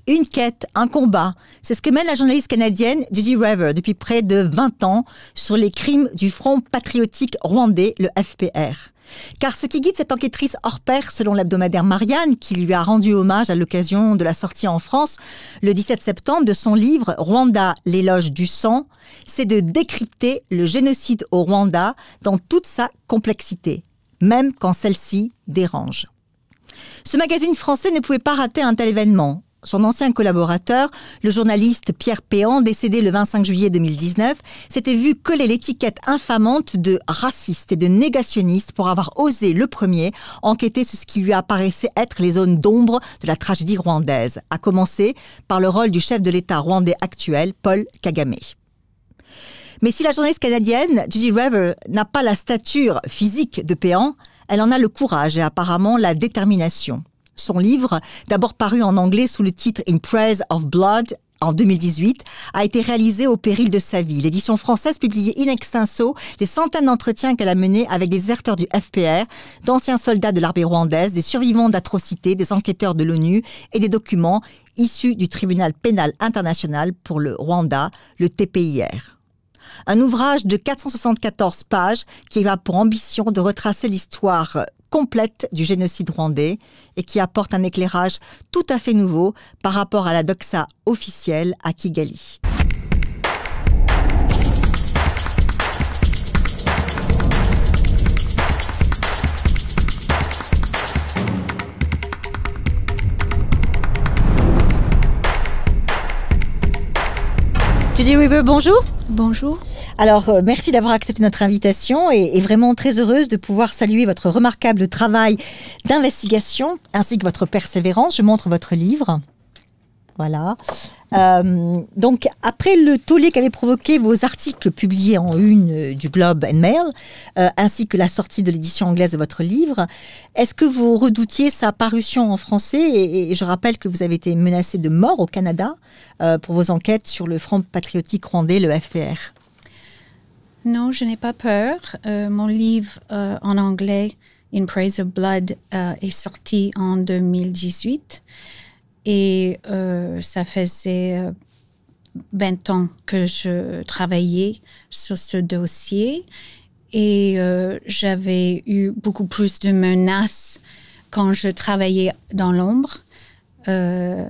Une quête, un combat. C'est ce que mène la journaliste canadienne Judy Rever depuis près de 20 ans sur les crimes du Front patriotique rwandais, le FPR. Car ce qui guide cette enquêtrice hors pair, selon l'hebdomadaire Marianne, qui lui a rendu hommage à l'occasion de la sortie en France le 17 septembre de son livre « Rwanda, l'éloge du sang », c'est de décrypter le génocide au Rwanda dans toute sa complexité, même quand celle-ci dérange. Ce magazine français ne pouvait pas rater un tel événement. Son ancien collaborateur, le journaliste Pierre Péan, décédé le 25 juillet 2019, s'était vu coller l'étiquette infamante de raciste et de négationniste pour avoir osé le premier enquêter sur ce qui lui apparaissait être les zones d'ombre de la tragédie rwandaise, à commencer par le rôle du chef de l'État rwandais actuel, Paul Kagame. Mais si la journaliste canadienne Judy Rever n'a pas la stature physique de Péan, elle en a le courage et apparemment la détermination. Son livre, d'abord paru en anglais sous le titre « In Praise of Blood » en 2018, a été réalisé au péril de sa vie. L'édition française publiait in extenso les centaines d'entretiens qu'elle a menés avec des déserteurs du FPR, d'anciens soldats de l'armée rwandaise, des survivants d'atrocités, des enquêteurs de l'ONU et des documents issus du tribunal pénal international pour le Rwanda, le TPIR. Un ouvrage de 474 pages qui a pour ambition de retracer l'histoire complète du génocide rwandais et qui apporte un éclairage tout à fait nouveau par rapport à la doxa officielle à Kigali. Judy Rever, bonjour. Bonjour. Alors, merci d'avoir accepté notre invitation et vraiment très heureuse de pouvoir saluer votre remarquable travail d'investigation ainsi que votre persévérance. Je montre votre livre. Voilà. Donc, après le tollé qu'avaient provoqué vos articles publiés en une du Globe and Mail, ainsi que la sortie de l'édition anglaise de votre livre, est-ce que vous redoutiez sa parution en français et je rappelle que vous avez été menacé de mort au Canada pour vos enquêtes sur le Front patriotique rwandais, le FPR. Non, je n'ai pas peur. Mon livre en anglais, In Praise of Blood, est sorti en 2018. Et ça faisait 20 ans que je travaillais sur ce dossier et j'avais eu beaucoup plus de menaces quand je travaillais dans l'ombre. En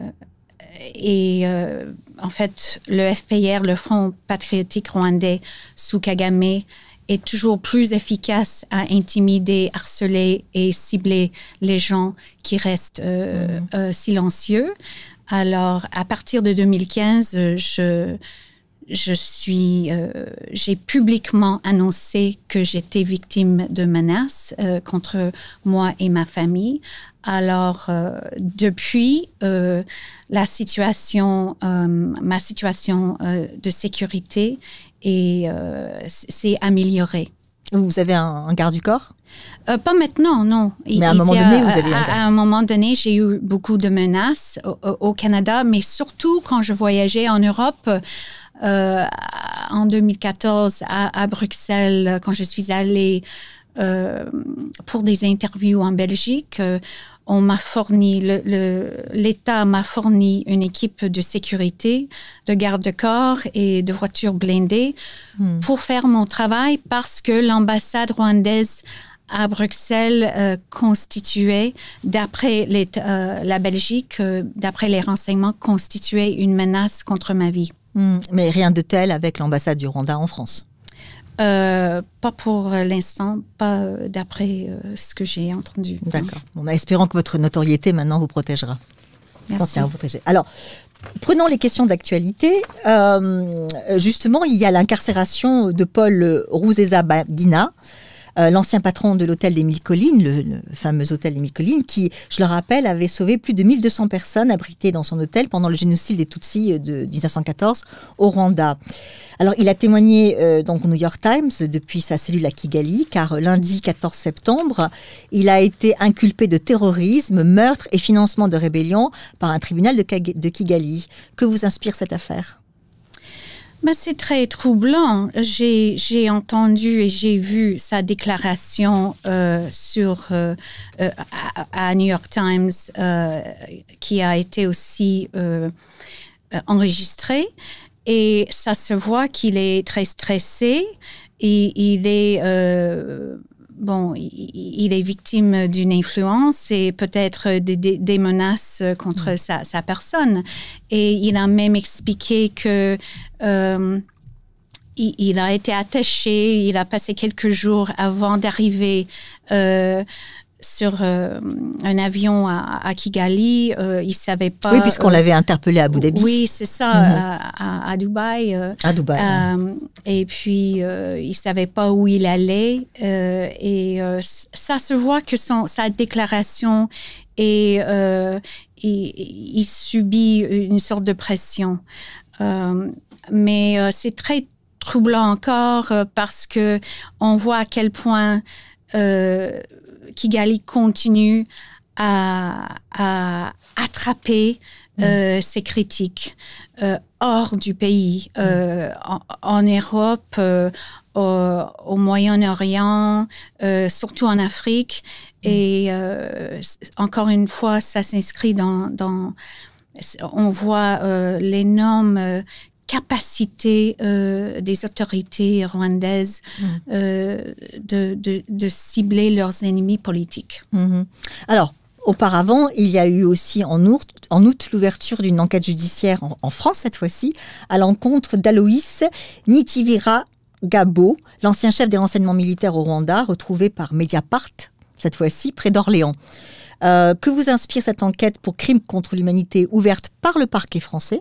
fait, le FPR, le Front patriotique rwandais sous Kagame, est toujours plus efficace à intimider, harceler et cibler les gens qui restent silencieux. Alors, à partir de 2015, j'ai publiquement annoncé que j'étais victime de menaces contre moi et ma famille. Alors, depuis, ma situation de sécurité s'est améliorée. Vous avez un garde du corps? Pas maintenant, non. Mais à un moment donné, vous avez à un moment donné, j'ai eu beaucoup de menaces au Canada, mais surtout quand je voyageais en Europe. En 2014, à Bruxelles, quand je suis allée pour des interviews en Belgique, on m'a fourni, l'État m'a fourni une équipe de sécurité, de garde-corps et de voitures blindées pour faire mon travail parce que l'ambassade rwandaise à Bruxelles constituait, d'après la Belgique, d'après les renseignements, constituait une menace contre ma vie. Mais rien de tel avec l'ambassade du Rwanda en France? Pas pour l'instant, pas d'après ce que j'ai entendu. D'accord. Bon, espérons que votre notoriété maintenant vous protégera. Merci. Alors, prenons les questions d'actualité. Justement, il y a l'incarcération de Paul Rusesabagina, l'ancien patron de l'hôtel des Mille Collines, le fameux hôtel des Mille Collines, qui, je le rappelle, avait sauvé plus de 1200 personnes abritées dans son hôtel pendant le génocide des Tutsis de 1914 au Rwanda. Alors, il a témoigné donc au New York Times depuis sa cellule à Kigali, car lundi 14 septembre, il a été inculpé de terrorisme, meurtre et financement de rébellion par un tribunal de Kigali. Que vous inspire cette affaire ? Ben, c'est très troublant. J'ai entendu et j'ai vu sa déclaration à New York Times qui a été aussi enregistrée. Et ça se voit qu'il est très stressé et il est victime d'une influence et peut-être des menaces contre sa personne. Et il a même expliqué que il a été attaché, il a passé quelques jours avant d'arriver sur un avion à Kigali. Il savait pas... Oui, puisqu'on l'avait interpellé à Abu Dhabi. Oui, c'est ça, à Dubaï. À Dubaï. Et puis, il savait pas où il allait. Ça se voit que sa déclaration il subit une sorte de pression. Mais c'est très troublant encore parce que on voit à quel point Kigali continue à attraper ses critiques hors du pays, en Europe, au Moyen-Orient, surtout en Afrique. Et encore une fois, ça s'inscrit on voit l'énorme capacité des autorités rwandaises de cibler leurs ennemis politiques. Alors, auparavant, il y a eu aussi en août l'ouverture d'une enquête judiciaire en France, cette fois-ci, à l'encontre d'Aloïs Nitivira Gabo, l'ancien chef des renseignements militaires au Rwanda, retrouvé par Mediapart, cette fois-ci, près d'Orléans. Que vous inspire cette enquête pour crimes contre l'humanité ouverte par le parquet français ?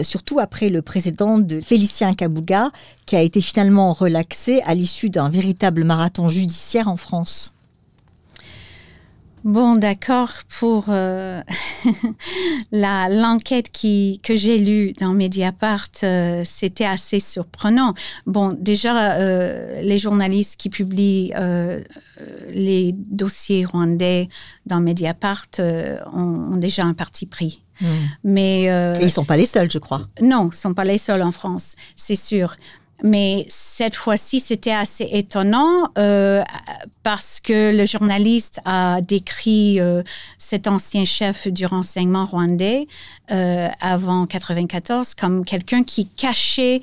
Surtout après le précédent de Félicien Kabuga, qui a été finalement relaxé à l'issue d'un véritable marathon judiciaire en France. Bon, d'accord. Pour l'enquête que j'ai lue dans Mediapart, c'était assez surprenant. Bon, déjà, les journalistes qui publient les dossiers rwandais dans Mediapart ont déjà un parti pris. Mais, et ils ne sont pas les seuls, je crois. Non, ils ne sont pas les seuls en France, c'est sûr. Mais cette fois-ci, c'était assez étonnant parce que le journaliste a décrit cet ancien chef du renseignement rwandais avant 1994 comme quelqu'un qui cachait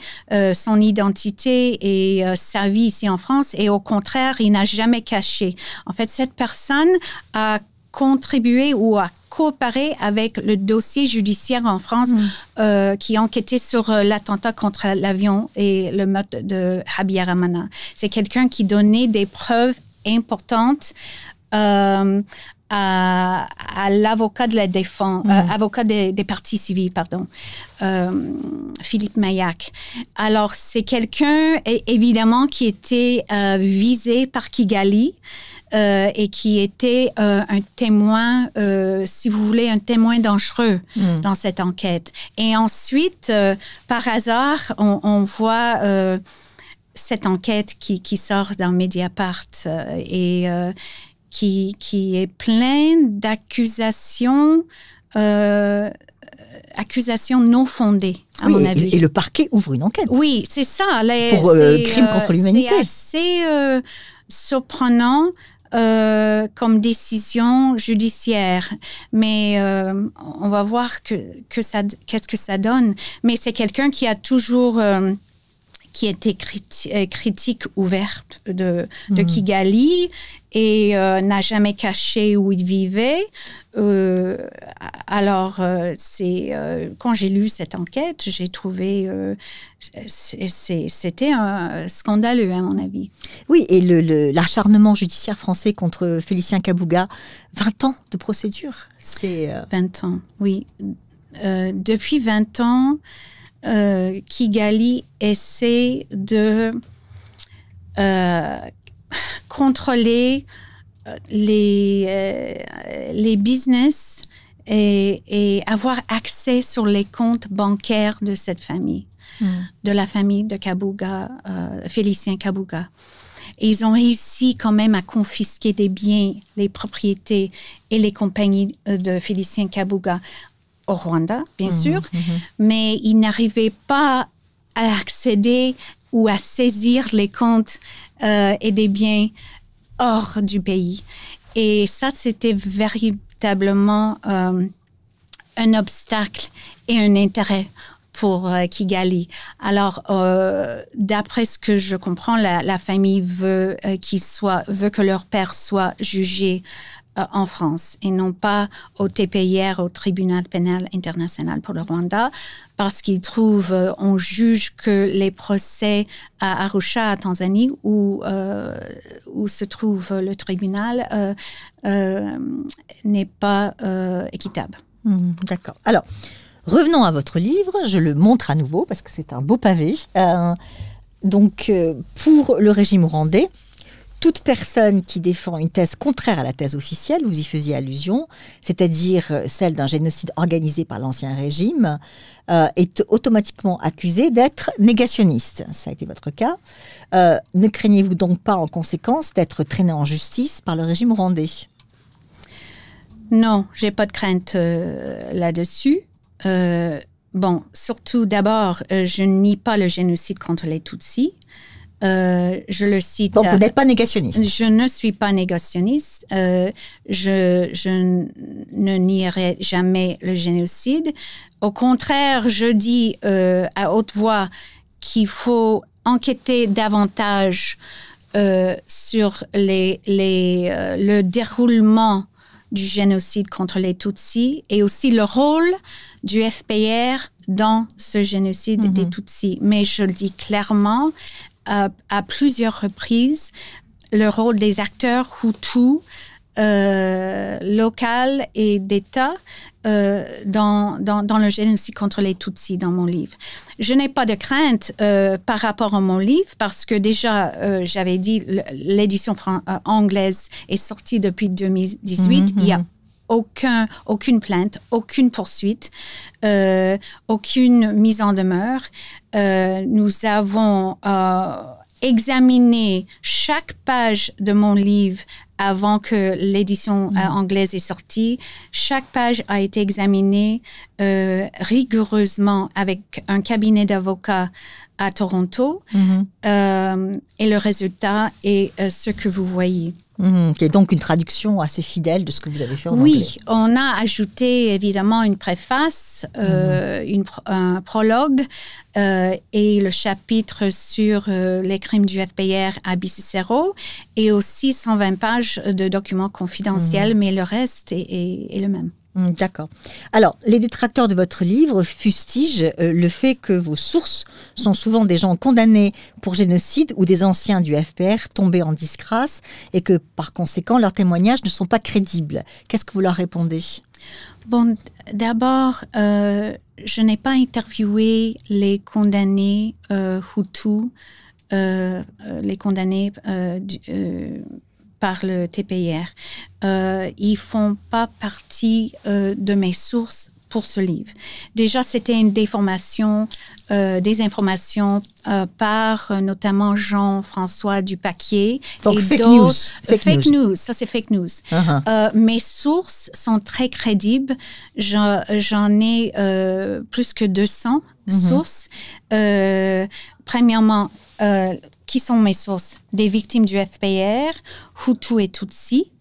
son identité et sa vie ici en France. Et au contraire, il n'a jamais caché. En fait, cette personne a contribué ou a coopéré avec le dossier judiciaire en France qui enquêtait sur l'attentat contre l'avion et le meurtre de Habyarimana. C'est quelqu'un qui donnait des preuves importantes à l'avocat de la défense, avocat des parties civiles, pardon, Philippe Mailhac. Alors, c'est quelqu'un, évidemment, qui était visé par Kigali, et qui était un témoin, si vous voulez, un témoin dangereux dans cette enquête. Et ensuite, par hasard, on voit cette enquête qui sort dans Mediapart et qui est pleine d'accusations non fondées, à mon avis. Et le parquet ouvre une enquête. Oui, c'est ça. Pour crime contre l'humanité. C'est assez surprenant comme décision judiciaire. Mais on va voir qu'est-ce que ça donne. Mais c'est quelqu'un qui a toujours... qui était critique ouverte de Kigali et n'a jamais caché où il vivait. Alors, quand j'ai lu cette enquête, j'ai trouvé c'était scandaleux, à mon avis. Oui, et l'acharnement judiciaire français contre Félicien Kabuga, 20 ans de procédure. 20 ans, oui. Depuis 20 ans, Kigali essaie de contrôler les business et avoir accès sur les comptes bancaires de cette famille, de la famille de Kabuga, Félicien Kabuga. Et ils ont réussi quand même à confisquer des biens, les propriétés et les compagnies de Félicien Kabuga au Rwanda, bien sûr, mais ils n'arrivaient pas à accéder ou à saisir les comptes et des biens hors du pays. Et ça, c'était véritablement un obstacle et un intérêt pour Kigali. Alors, d'après ce que je comprends, la famille veut que leur père soit jugé en France et non pas au TPIR, au Tribunal pénal international pour le Rwanda, parce qu'ils trouvent, on juge que les procès à Arusha, à Tanzanie, où se trouve le tribunal, n'est pas équitable. D'accord. Alors, revenons à votre livre. Je le montre à nouveau parce que c'est un beau pavé. Pour le régime rwandais, toute personne qui défend une thèse contraire à la thèse officielle, vous y faisiez allusion, c'est-à-dire celle d'un génocide organisé par l'ancien régime, est automatiquement accusée d'être négationniste. Ça a été votre cas. Ne craignez-vous donc pas en conséquence d'être traîné en justice par le régime rwandais ? Non, j'ai pas de crainte là-dessus. Surtout d'abord, je nie pas le génocide contre les Tutsis. Je le cite. Donc, vous n'êtes pas négationniste. Je ne suis pas négationniste. Je ne nierai jamais le génocide. Au contraire, je dis à haute voix qu'il faut enquêter davantage sur le déroulement du génocide contre les Tutsis et aussi le rôle du FPR dans ce génocide des Tutsis. Mais je le dis clairement, à plusieurs reprises, le rôle des acteurs Hutus local et d'État dans le génocide contre les Tutsis dans mon livre. Je n'ai pas de crainte par rapport à mon livre parce que déjà, j'avais dit, l'édition anglaise est sortie depuis 2018. Il y a aucune plainte, aucune poursuite, aucune mise en demeure. Nous avons examiné chaque page de mon livre avant que l'édition anglaise est sortie. Chaque page a été examinée rigoureusement avec un cabinet d'avocats à Toronto. Et le résultat est ce que vous voyez. Qui est donc une traduction assez fidèle de ce que vous avez fait en anglais. Oui, on a ajouté évidemment une préface, un prologue et le chapitre sur les crimes du FPR à Bisesero et aussi 120 pages de documents confidentiels, mais le reste est le même. D'accord. Alors, les détracteurs de votre livre fustigent le fait que vos sources sont souvent des gens condamnés pour génocide ou des anciens du FPR tombés en disgrâce et que, par conséquent, leurs témoignages ne sont pas crédibles. Qu'est-ce que vous leur répondez ? Bon, d'abord, je n'ai pas interviewé les condamnés Hutus, les condamnés par le TPIR. Ils font pas partie de mes sources pour ce livre. Déjà, c'était une déformation des informations par notamment Jean-François Dupaquier. Donc, et fake d'autres. news. Fake news, ça c'est fake news. Mes sources sont très crédibles. J'en ai plus que 200 sources. Premièrement, qui sont mes sources? Des victimes du FPR, Hutus et Tutsis,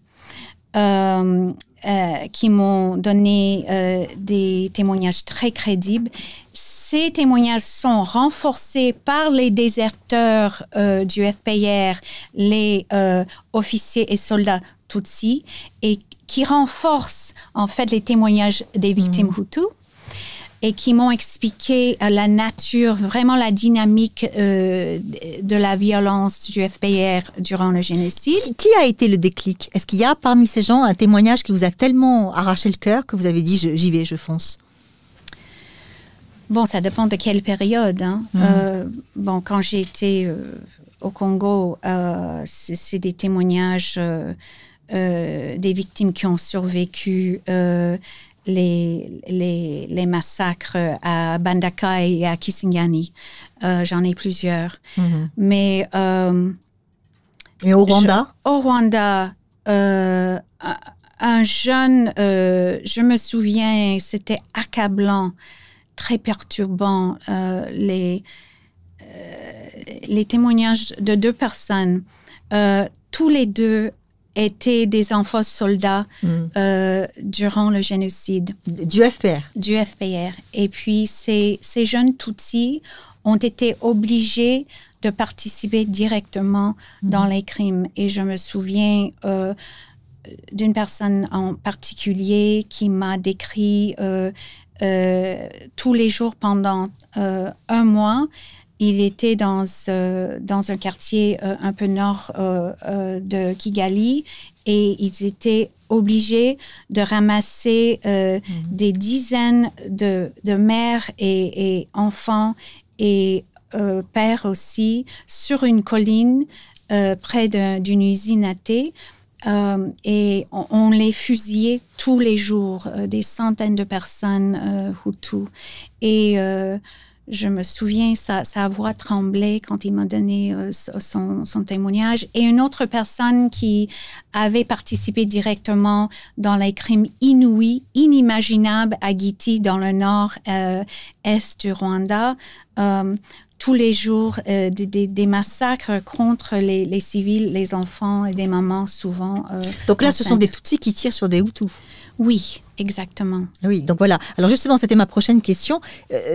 qui m'ont donné des témoignages très crédibles. Ces témoignages sont renforcés par les déserteurs du FPR, les officiers et soldats Tutsis, et qui renforcent en fait les témoignages des victimes Hutus. Et qui m'ont expliqué la nature, vraiment la dynamique de la violence du FPR durant le génocide. Qui a été le déclic? Est-ce qu'il y a parmi ces gens un témoignage qui vous a tellement arraché le cœur que vous avez dit j'y vais, je fonce? Bon, ça dépend de quelle période. Quand j'ai été au Congo, c'est des témoignages des victimes qui ont survécu les massacres à Bandaka et à Kisangani. J'en ai plusieurs. Mais et au Rwanda? Au Rwanda, un jeune, je me souviens, c'était accablant, très perturbant, les témoignages de 2 personnes. Tous les 2 étaient des enfants soldats durant le génocide. Du FPR. Du FPR. Et puis, ces jeunes Tutsis ont été obligés de participer directement dans les crimes. Et je me souviens d'une personne en particulier qui m'a décrit tous les jours pendant 1 mois. Il était dans un quartier un peu nord de Kigali et ils étaient obligés de ramasser des dizaines de mères et enfants et pères aussi sur une colline près d'une usine à thé. Et on les fusillait tous les jours, des centaines de personnes Hutus. Et je me souviens, sa voix tremblait quand il m'a donné son témoignage. Et une autre personne qui avait participé directement dans les crimes inouïs, inimaginables à Giti, dans le nord-est du Rwanda. Tous les jours, des massacres contre les civils, les enfants et des mamans souvent. Donc là, ce sont des Tutsis qui tirent sur des Hutus. Oui, exactement. Oui, donc voilà. Alors justement, c'était ma prochaine question.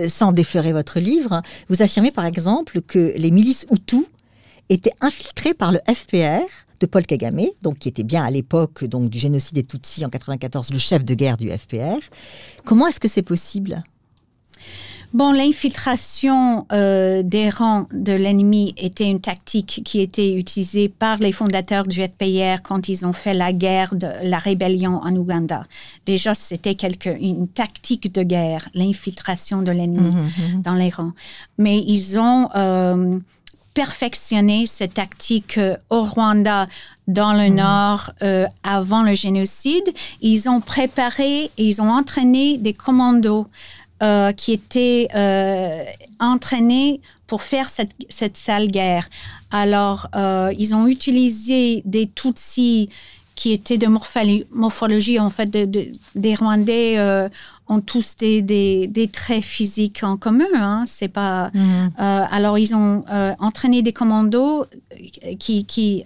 Sans déflorer votre livre, vous affirmez par exemple que les milices Hutus étaient infiltrées par le FPR de Paul Kagame, donc qui était bien à l'époque donc du génocide des Tutsis en 1994, le chef de guerre du FPR. Comment est-ce que c'est possible ? Bon, l'infiltration des rangs de l'ennemi était une tactique qui était utilisée par les fondateurs du FPR quand ils ont fait la guerre de la rébellion en Ouganda. Déjà, c'était une tactique de guerre, l'infiltration de l'ennemi dans les rangs. Mais ils ont perfectionné cette tactique au Rwanda, dans le Nord, avant le génocide. Ils ont préparé et ils ont entraîné des commandos qui étaient entraînés pour faire cette sale guerre. Alors, ils ont utilisé des Tutsis qui étaient de morphologie, en fait, des Rwandais ont tous des traits physiques en commun. Hein, c'est pas. Alors, ils ont entraîné des commandos qui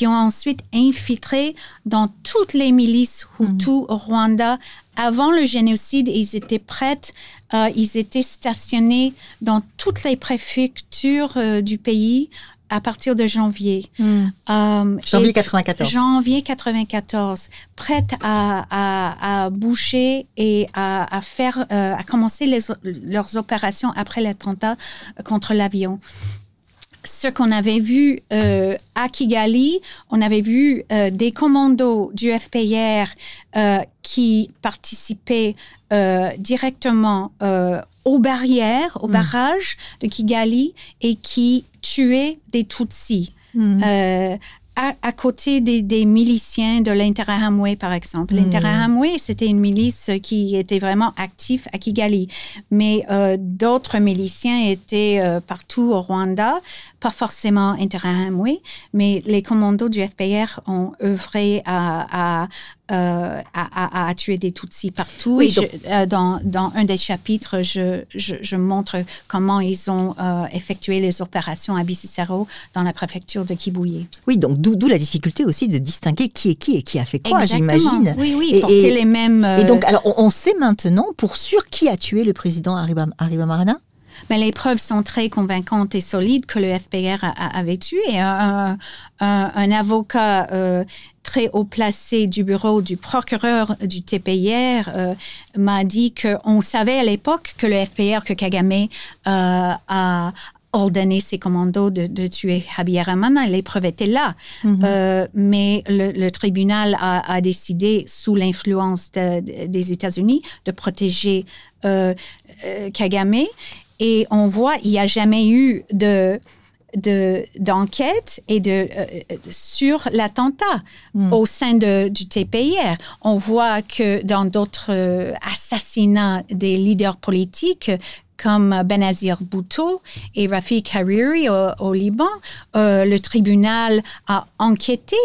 ont ensuite infiltré dans toutes les milices Hutus au Rwanda. Avant le génocide, ils étaient prêts, ils étaient stationnés dans toutes les préfectures du pays à partir de janvier. Janvier 94. Janvier 94, prêts à boucher et à commencer leurs opérations après l'attentat contre l'avion. Ce qu'on avait vu à Kigali, on avait vu des commandos du FPR qui participaient directement aux barrières, aux barrages de Kigali et qui tuaient des Tutsis. À côté des miliciens de l'Interahamwe, par exemple. L'Interahamwe, c'était une milice qui était vraiment active à Kigali. Mais d'autres miliciens étaient partout au Rwanda, pas forcément Interahamwe, mais les commandos du FPR ont œuvré à tuer des Tutsis partout. Oui, et dans un des chapitres, je montre comment ils ont effectué les opérations à Bisesero dans la préfecture de Kibuye. Oui, donc d'où la difficulté aussi de distinguer qui est qui et qui a fait quoi, j'imagine. Oui, porter les mêmes... Et donc, alors, on sait maintenant pour sûr qui a tué le président Hailemariam? Mais les preuves sont très convaincantes et solides que le FPR avait tué. Un avocat très haut placé du bureau du procureur du TPIR m'a dit qu'on savait à l'époque que le FPR, que Kagame a ordonné ses commandos de tuer Habyarimana. Les preuves étaient là. Mais le tribunal a décidé, sous l'influence des États-Unis, de protéger Kagame. Et on voit, il n'y a jamais eu d'enquête sur l'attentat au sein du TPIR. On voit que dans d'autres assassinats des leaders politiques, comme Benazir Bhutto et Rafik Hariri au Liban, le tribunal a enquêté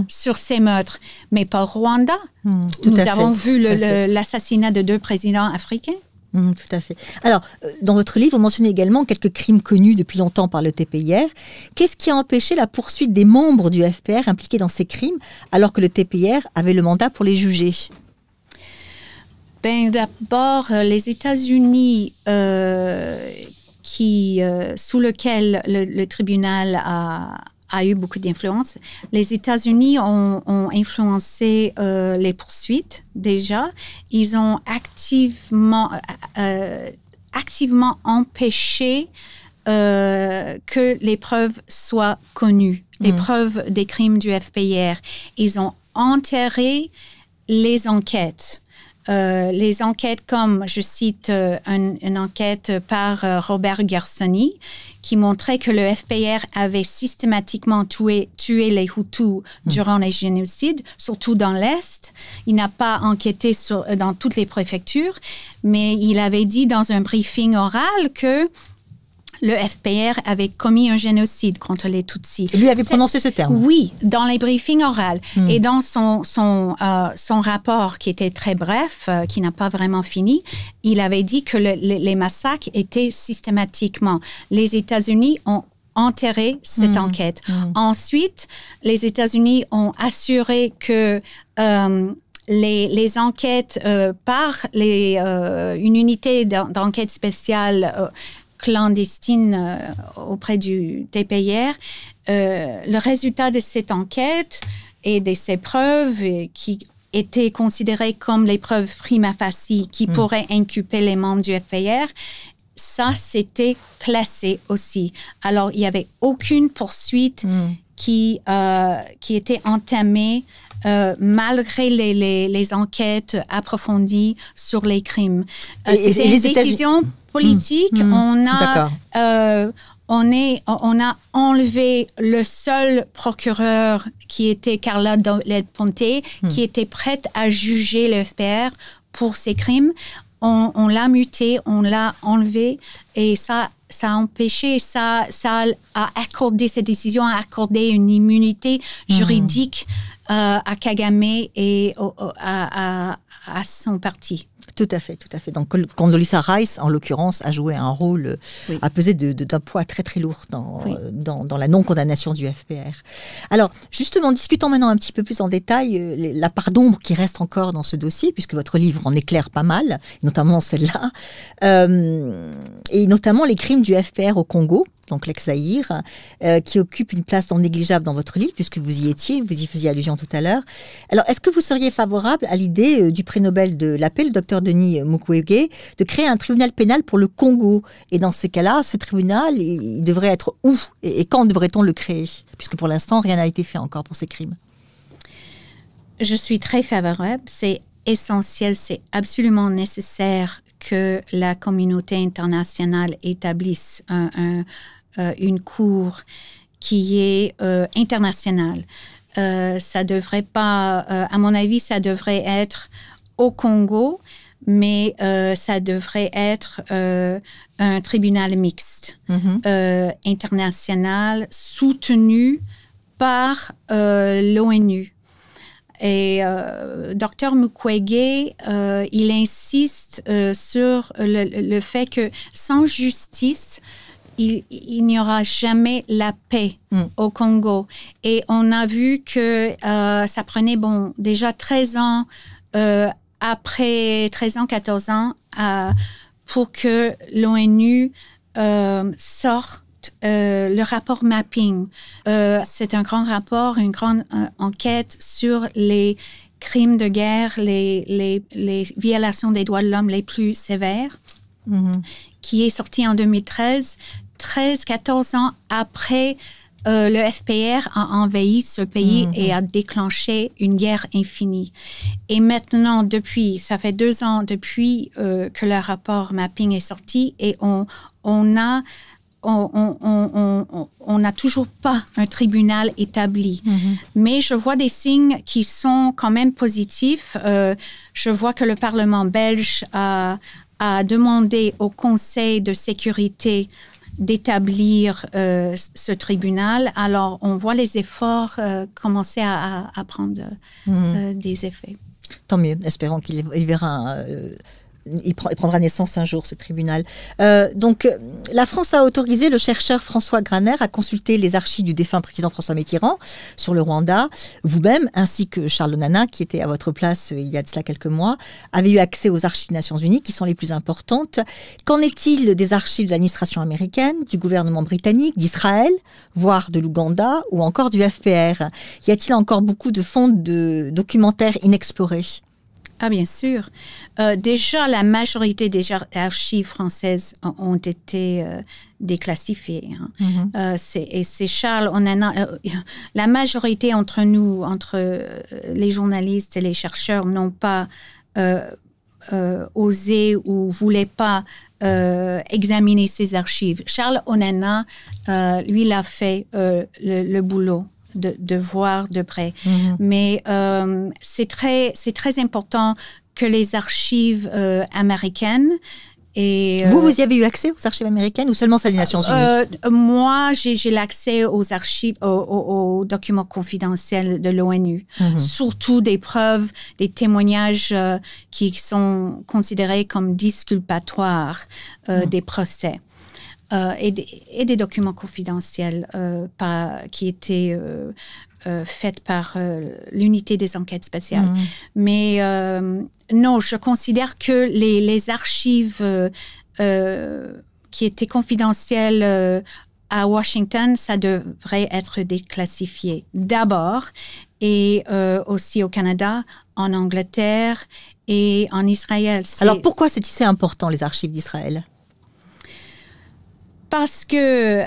sur ces meurtres, mais pas au Rwanda. Nous avons vu l'assassinat de 2 présidents africains. Tout à fait. Alors, dans votre livre, vous mentionnez également quelques crimes connus depuis longtemps par le TPIR. Qu'est-ce qui a empêché la poursuite des membres du FPR impliqués dans ces crimes, alors que le TPIR avait le mandat pour les juger? D'abord, les États-Unis, sous lequel le tribunal a eu beaucoup d'influence. Les États-Unis ont influencé les poursuites déjà. Ils ont activement empêché que les preuves soient connues, les preuves des crimes du FPR. Ils ont enterré les enquêtes. Les enquêtes comme, je cite une enquête par Robert Gersony, qui montrait que le FPR avait systématiquement tué les Hutus durant les génocides, surtout dans l'Est. Il n'a pas enquêté dans toutes les préfectures, mais il avait dit dans un briefing oral que le FPR avait commis un génocide contre les Tutsis. Lui avait prononcé ce terme. Oui, dans les briefings oraux. Et dans son rapport, qui était très bref, qui n'a pas vraiment fini, il avait dit que les massacres étaient systématiquement. Les États-Unis ont enterré cette enquête. Ensuite, les États-Unis ont assuré que les enquêtes par une unité d'enquête spéciale clandestine auprès du TPIR, le résultat de cette enquête et de ces preuves qui étaient considérées comme les preuves prima facie qui pourraient inculper les membres du FPR, ça, c'était classé aussi. Alors, il n'y avait aucune poursuite qui était entamée malgré les enquêtes approfondies sur les crimes. C'était une décision politique. On a enlevé le seul procureur qui était Carla Del Ponte, qui était prête à juger le FPR pour ces crimes. On l'a muté, on l'a enlevé et ça a empêché, ça a accordé, cette décision a accordé une immunité juridique à Kagame et à son parti. Tout à fait. Donc, Condoleezza Rice, en l'occurrence, a joué un rôle, a pesé d'un poids très très lourd dans la non-condamnation du FPR. Alors, justement, discutons maintenant un petit peu plus en détail la part d'ombre qui reste encore dans ce dossier, puisque votre livre en éclaire pas mal, notamment celle-là, et notamment les crimes du FPR au Congo, donc l'ex-Zaïre, qui occupe une place non négligeable dans votre livre, puisque vous y étiez, vous y faisiez allusion tout à l'heure. Alors, est-ce que vous seriez favorable à l'idée du prix Nobel de la paix, le docteur Denis Mukwege, de créer un tribunal pénal pour le Congo? Et dans ces cas-là, ce tribunal, il devrait être où? Et quand devrait-on le créer? Puisque pour l'instant, rien n'a été fait encore pour ces crimes. Je suis très favorable. C'est essentiel, c'est absolument nécessaire que la communauté internationale établisse une cour qui est internationale. Ça devrait pas, à mon avis, ça devrait être au Congo, mais ça devrait être un tribunal mixte, international, soutenu par l'ONU. Et Dr Mukwege, il insiste sur le fait que sans justice, il n'y aura jamais la paix au Congo. Et on a vu que ça prenait déjà 13 ans, après 13 ans, 14 ans, pour que l'ONU sorte le rapport mapping. C'est un grand rapport, une grande enquête sur les crimes de guerre, les violations des droits de l'homme les plus sévères, qui est sorti en 2013, 14 ans après le FPR a envahi ce pays et a déclenché une guerre infinie. Et maintenant, ça fait 2 ans depuis que le rapport mapping est sorti et on n'a toujours pas un tribunal établi. Mais je vois des signes qui sont quand même positifs. Je vois que le Parlement belge a demandé au Conseil de sécurité d'établir ce tribunal. Alors, on voit les efforts commencer à prendre des effets. Tant mieux. Espérons qu'il verra Il prendra naissance un jour, ce tribunal. Donc, la France a autorisé le chercheur François Graner à consulter les archives du défunt président François Mitterrand sur le Rwanda. Vous-même, ainsi que Charles Onana, qui était à votre place il y a de cela quelques mois, avez eu accès aux archives des Nations Unies, qui sont les plus importantes. Qu'en est-il des archives de l'administration américaine, du gouvernement britannique, d'Israël, voire de l'Ouganda, ou encore du FPR? Y a-t-il encore beaucoup de fonds de documentaires inexplorés? Ah, bien sûr. Déjà, la majorité des archives françaises ont été déclassifiées. Hein. Et c'est Charles Onana. La majorité entre nous, entre les journalistes et les chercheurs, n'ont pas osé ou voulaient pas examiner ces archives. Charles Onana, lui, il a fait le boulot. De voir de près. Mais c'est très important que les archives américaines et... Vous y avez eu accès aux archives américaines ou seulement celles des Nations Unies? Moi, j'ai l'accès aux archives, aux documents confidentiels de l'ONU. Surtout des preuves, des témoignages qui sont considérés comme disculpatoires des procès. Et des documents confidentiels qui étaient faits par l'unité des enquêtes spéciales. Mais non, je considère que les archives qui étaient confidentielles à Washington, ça devrait être déclassifié d'abord, et aussi au Canada, en Angleterre et en Israël. Alors pourquoi c'est si important, les archives d'Israël? Parce que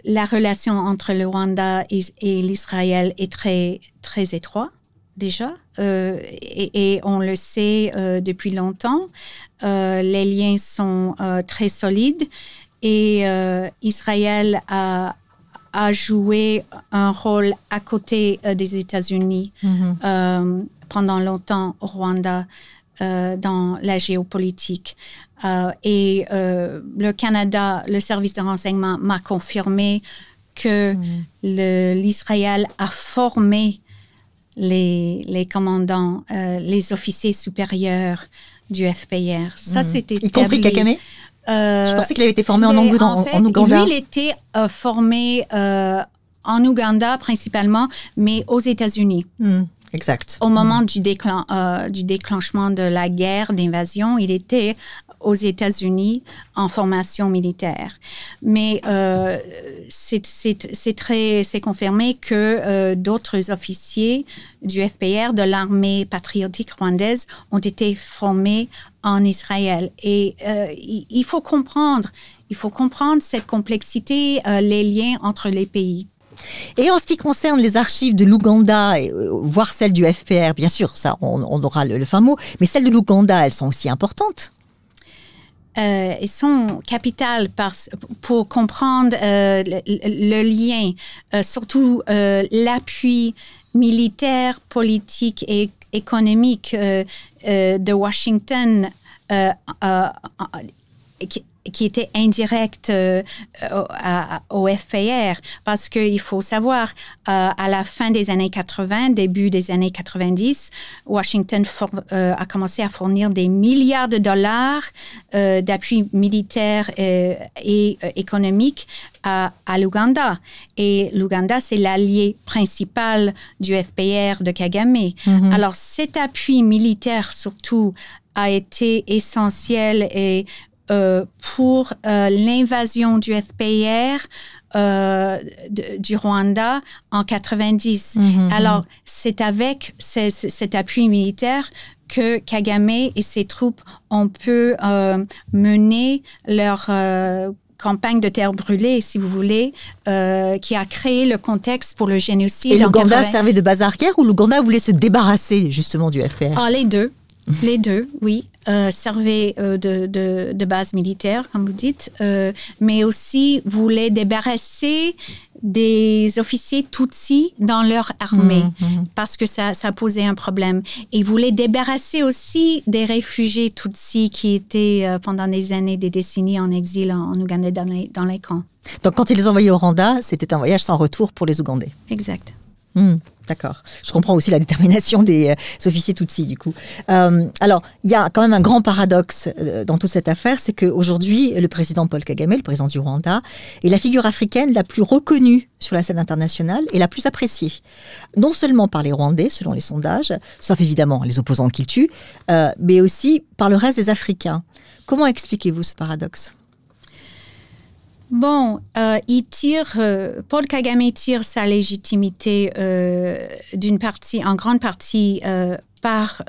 la relation entre le Rwanda et l'Israël est très, très étroite, déjà. Et on le sait depuis longtemps. Les liens sont très solides. Et Israël a joué un rôle à côté des États-Unis pendant longtemps au Rwanda dans la géopolitique. Et le Canada, le service de renseignement m'a confirmé que l'Israël a formé les commandants, les officiers supérieurs du FPR. Ça, c'était y compris Kagame? Je pensais qu'il avait été formé en Ouganda. Lui, il était formé en Ouganda principalement, mais aux États-Unis. Exact. Au moment du déclenchement de la guerre d'invasion, il était aux États-Unis en formation militaire. Mais c'est confirmé que d'autres officiers du FPR, de l'armée patriotique rwandaise, ont été formés en Israël. Et il faut comprendre cette complexité, les liens entre les pays. Et en ce qui concerne les archives de l'Ouganda, voire celles du FPR, bien sûr, ça, on aura le fin mot, mais celles de l'Ouganda, elles sont aussi importantes. Elles sont capitales pour comprendre le lien, surtout l'appui militaire, politique et économique de Washington qui était indirect au FPR, parce qu'il faut savoir, à la fin des années 80, début des années 90, Washington a commencé à fournir des milliards de dollars d'appui militaire et économique à l'Ouganda. Et l'Ouganda, c'est l'allié principal du FPR de Kagame. Alors, cet appui militaire, surtout, a été essentiel et pour l'invasion du FPR du Rwanda en 90. Alors, c'est avec cet appui militaire que Kagame et ses troupes ont pu mener leur campagne de terre brûlée, si vous voulez, qui a créé le contexte pour le génocide. Et l'Ouganda servait de base arrière ou l'Ouganda voulait se débarrasser justement du FPR? Ah, les deux. Les deux, oui, servaient de base militaire, comme vous dites, mais aussi voulaient débarrasser des officiers Tutsis dans leur armée, parce que ça posait un problème. Et ils voulaient débarrasser aussi des réfugiés Tutsis qui étaient pendant des années, des décennies en exil en Ouganda dans les camps. Donc quand ils les envoyaient au Rwanda, c'était un voyage sans retour pour les Ougandais. Exact. D'accord. Je comprends aussi la détermination des officiers Tutsis, du coup. Alors, il y a quand même un grand paradoxe dans toute cette affaire, c'est qu'aujourd'hui, le président Paul Kagame, le président du Rwanda, est la figure africaine la plus reconnue sur la scène internationale et la plus appréciée. Non seulement par les Rwandais, selon les sondages, sauf évidemment les opposants qu'il tue, mais aussi par le reste des Africains. Comment expliquez-vous ce paradoxe ? Bon, Paul Kagame tire sa légitimité en grande partie par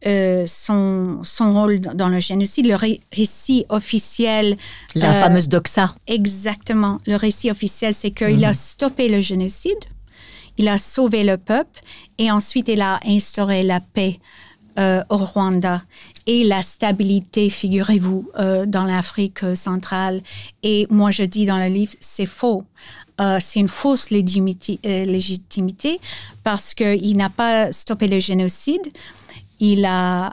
son rôle dans le génocide, le récit officiel. La fameuse doxa. Exactement. Le récit officiel, c'est qu'il a stoppé le génocide, il a sauvé le peuple et ensuite il a instauré la paix au Rwanda et la stabilité, figurez-vous, dans l'Afrique centrale. Et moi, je dis dans le livre, c'est faux. C'est une fausse légitimité parce qu'il n'a pas stoppé le génocide. Il a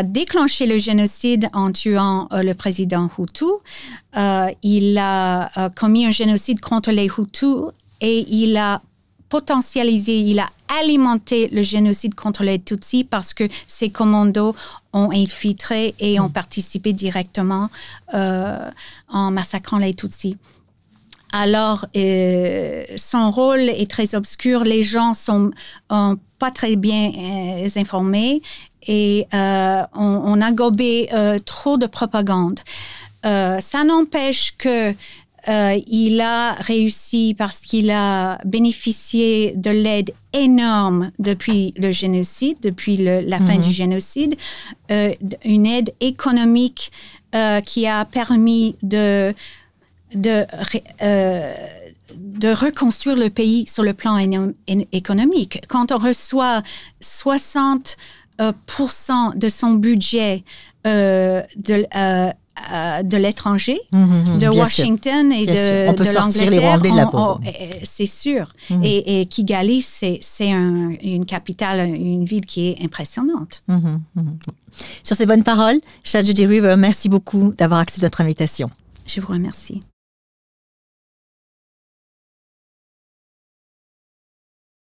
déclenché le génocide en tuant le président Hutu. Il a commis un génocide contre les Hutus et il a alimenté le génocide contre les Tutsis parce que ces commandos ont infiltré et ont participé directement en massacrant les Tutsis. Alors, son rôle est très obscur. Les gens sont pas très bien informés et on a gobé trop de propagande. Ça n'empêche que il a réussi parce qu'il a bénéficié de l'aide énorme depuis le génocide, depuis la fin du génocide, une aide économique qui a permis de reconstruire le pays sur le plan économique. Quand on reçoit 60% de son budget de l'étranger, de Washington et de sortir les Rwandais de la pauvre. C'est sûr. Et Kigali, c'est une capitale, une ville qui est impressionnante. Sur ces bonnes paroles, chère Judy River, merci beaucoup d'avoir accepté notre invitation. Je vous remercie.